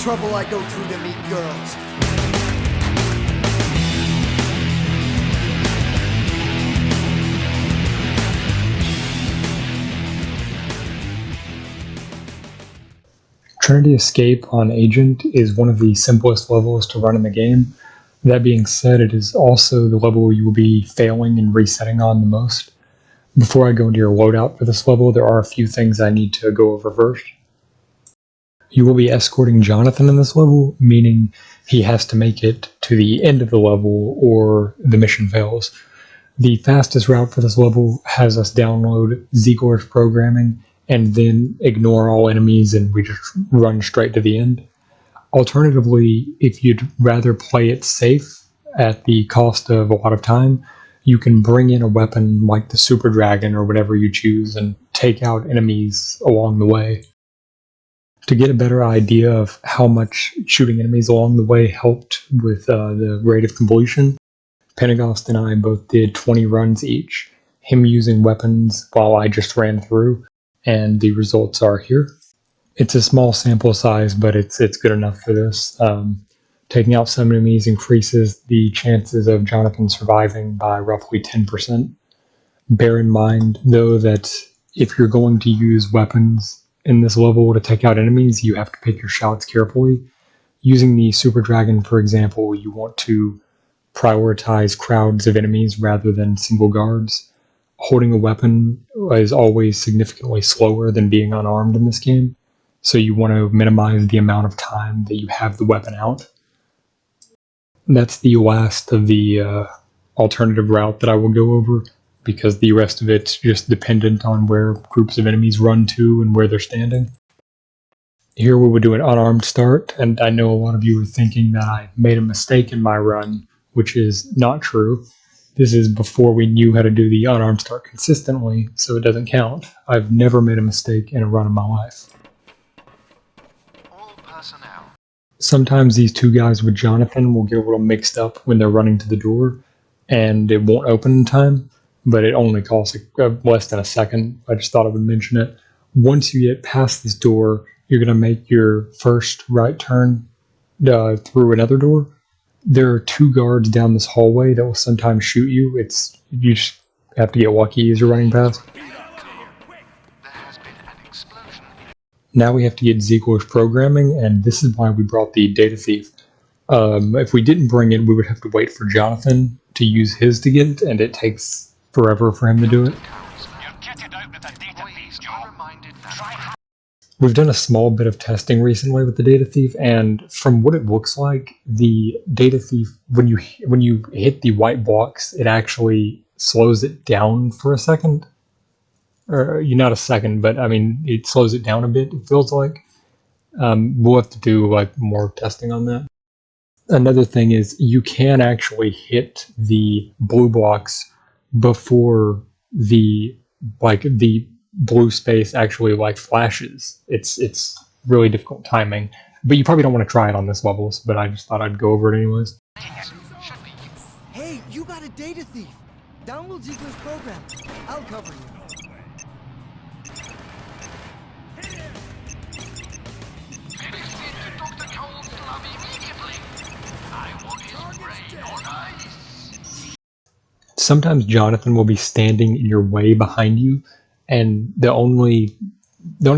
trouble I go through to meet girls. Trinity Escape on Agent is one of the simplest levels to run in the game. That being said, it is also the level you will be failing and resetting on the most. Before I go into your loadout for this level, there are a few things I need to go over first. You will be escorting Jonathan in this level, meaning he has to make it to the end of the level or the mission fails. The fastest route for this level has us download Ziegler's programming and then ignore all enemies and we just run straight to the end. Alternatively, if you'd rather play it safe at the cost of a lot of time, you can bring in a weapon like the Super Dragon or whatever you choose and take out enemies along the way. To get a better idea of how much shooting enemies along the way helped with the rate of completion, Pentecost and I both did 20 runs each, him using weapons while I just ran through, and the results are here. It's a small sample size, but it's good enough for this. Taking out some enemies increases the chances of Jonathan surviving by roughly 10%. Bear in mind, though, that if you're going to use weapons in this level to take out enemies, you have to pick your shots carefully. Using the Super Dragon, for example, you want to prioritize crowds of enemies rather than single guards. Holding a weapon is always significantly slower than being unarmed in this game, so you want to minimize the amount of time that you have the weapon out. That's the last of the alternative route that I will go over, because the rest of it's just dependent on where groups of enemies run to and where they're standing. Here we would do an unarmed start, and I know a lot of you are thinking that I made a mistake in my run, which is not true. This is before we knew how to do the unarmed start consistently, so it doesn't count. I've never made a mistake in a run in my life. All personnel. Sometimes these two guys with Jonathan will get a little mixed up when they're running to the door, and it won't open in time, but it only costs less than a second. I just thought I would mention it. Once you get past this door, you're going to make your first right turn through another door. There are two guards down this hallway that will sometimes shoot you. You just have to get lucky as you're running past. There has been an explosion. Now we have to get Ziegler's programming, and this is why we brought the Datathief. If we didn't bring it, we would have to wait for Jonathan to use his to get it, and it takes forever for him to do it. We've done a small bit of testing recently with the Datathief, and from what it looks like, the Datathief, when you hit the white blocks, it actually slows it down for a second. Or not a second, but I mean, it slows it down a bit, it feels like. We'll have to do more testing on that. Another thing is you can actually hit the blue blocks before the blue space actually flashes. It's really difficult timing, but you probably don't want to try it on this levels, but I just thought I'd go over it anyways. Hey, you got a Datathief. Download Ziegler's program. I'll cover you. Sometimes Jonathan will be standing in your way behind you, and the only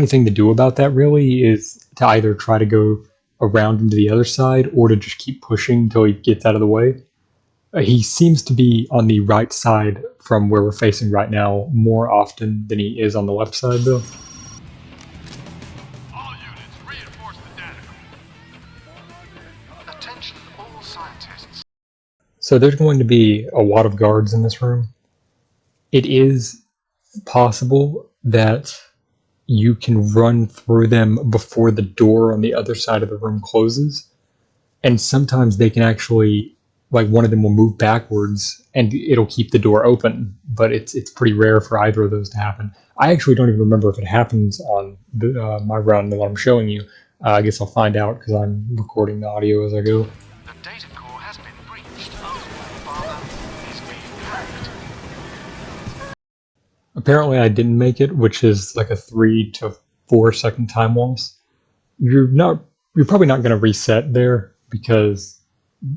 thing to do about that really is to either try to go around into the other side or to just keep pushing until he gets out of the way. He seems to be on the right side from where we're facing right now more often than he is on the left side, though. All units, reinforce the data. Attention, all scientists. So there's going to be a lot of guards in this room. It is possible that you can run through them before the door on the other side of the room closes. And sometimes they can actually, one of them will move backwards and it'll keep the door open, but it's pretty rare for either of those to happen. I actually don't even remember if it happens on my run, the one I'm showing you. I guess I'll find out because I'm recording the audio as I go. The data core has been breached. Father is being hacked. Apparently I didn't make it, which is like a 3 to 4 second time loss. You're not you're probably not going to reset there because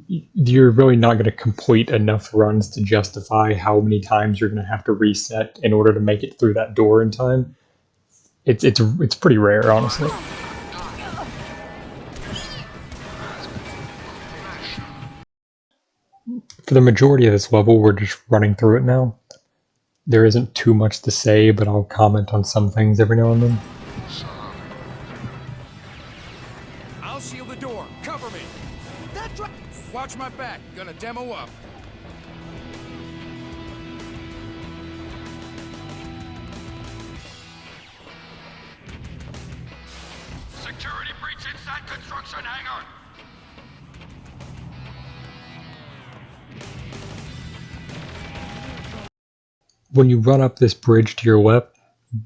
you're really not going to complete enough runs to justify how many times you're going to have to reset in order to make it through that door in time. It's pretty rare, honestly. For the majority of this level, we're just running through it now. There isn't too much to say, but I'll comment on some things every now and then. I'll seal the door. Cover me. That's right. Watch my back. Gonna demo up. Security breach inside construction hangar. When you run up this bridge to your left,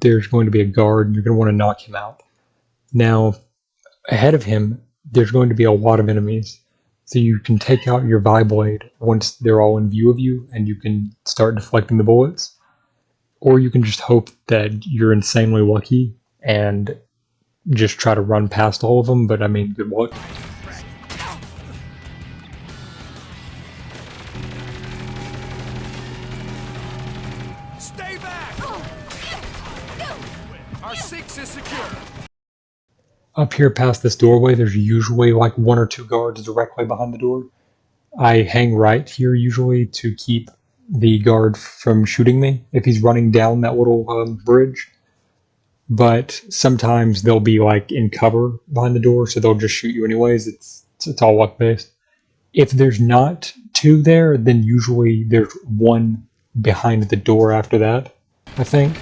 there's going to be a guard and you're going to want to knock him out. Now, ahead of him, there's going to be a lot of enemies. So you can take out your Viblade once they're all in view of you and you can start deflecting the bullets. Or you can just hope that you're insanely lucky and just try to run past all of them, but I mean, good luck. Stay back! Our 6 is secure. Up here past this doorway, there's usually like 1 or 2 guards directly behind the door. I hang right here usually to keep the guard from shooting me if he's running down that little bridge. But sometimes they'll be like in cover behind the door, so they'll just shoot you anyways. It's all luck based. If there's not 2 there, then usually there's 1 behind the door after that, I think. Sir,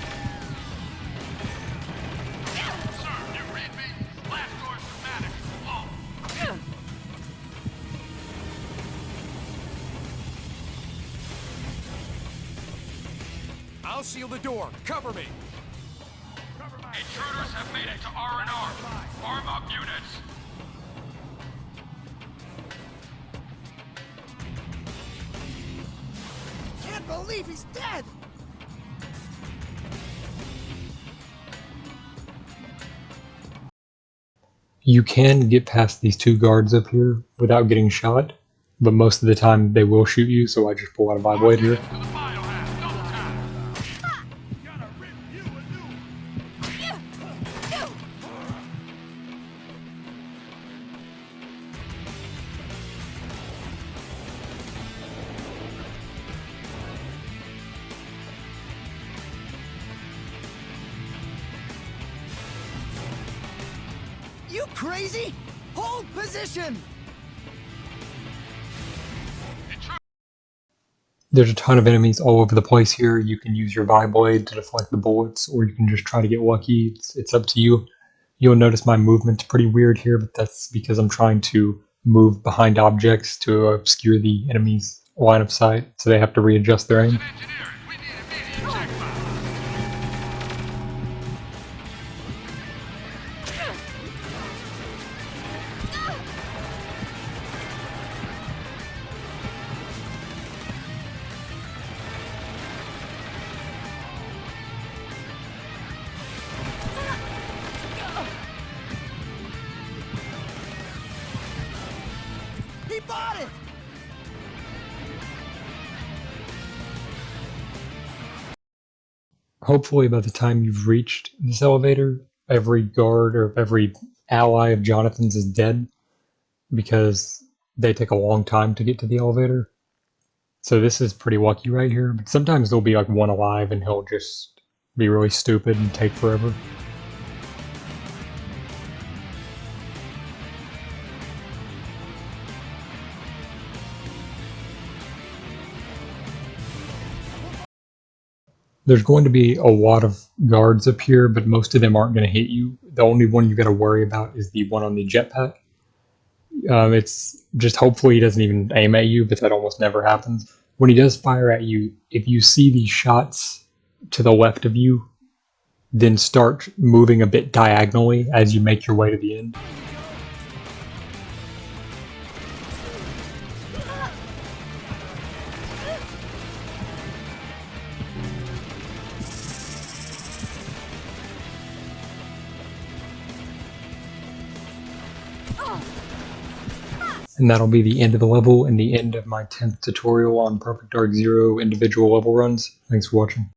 you read me? Last door's dramatic. Whoa. I'll seal the door. Cover me. Intruders have made it to R&R. Arm up, units. Can't believe he's dead. You can get past these 2 guards up here without getting shot, but most of the time they will shoot you, so I just pull out a Viblade here. To the biohazard. Double tap. Gotta rip you a new. You crazy? Hold position. There's a ton of enemies all over the place here. You can use your Viblade to deflect the bullets, or you can just try to get lucky. It's up to you. You'll notice my movement's pretty weird here, but that's because I'm trying to move behind objects to obscure the enemy's line of sight, so they have to readjust their aim. Engineering, we need immediate checkpoint. He bought it. Hopefully by the time you've reached this elevator, every guard or every ally of Jonathan's is dead, because they take a long time to get to the elevator. So this is pretty lucky right here, but sometimes there'll be like 1 alive and he'll just be really stupid and take forever. There's going to be a lot of guards up here, but most of them aren't going to hit you. The only one you got to worry about is the one on the jetpack. It's just hopefully he doesn't even aim at you, but that almost never happens. When he does fire at you, if you see these shots to the left of you, then start moving a bit diagonally as you make your way to the end. And that'll be the end of the level and the end of my 10th tutorial on Perfect Dark Zero individual level runs. Thanks for watching.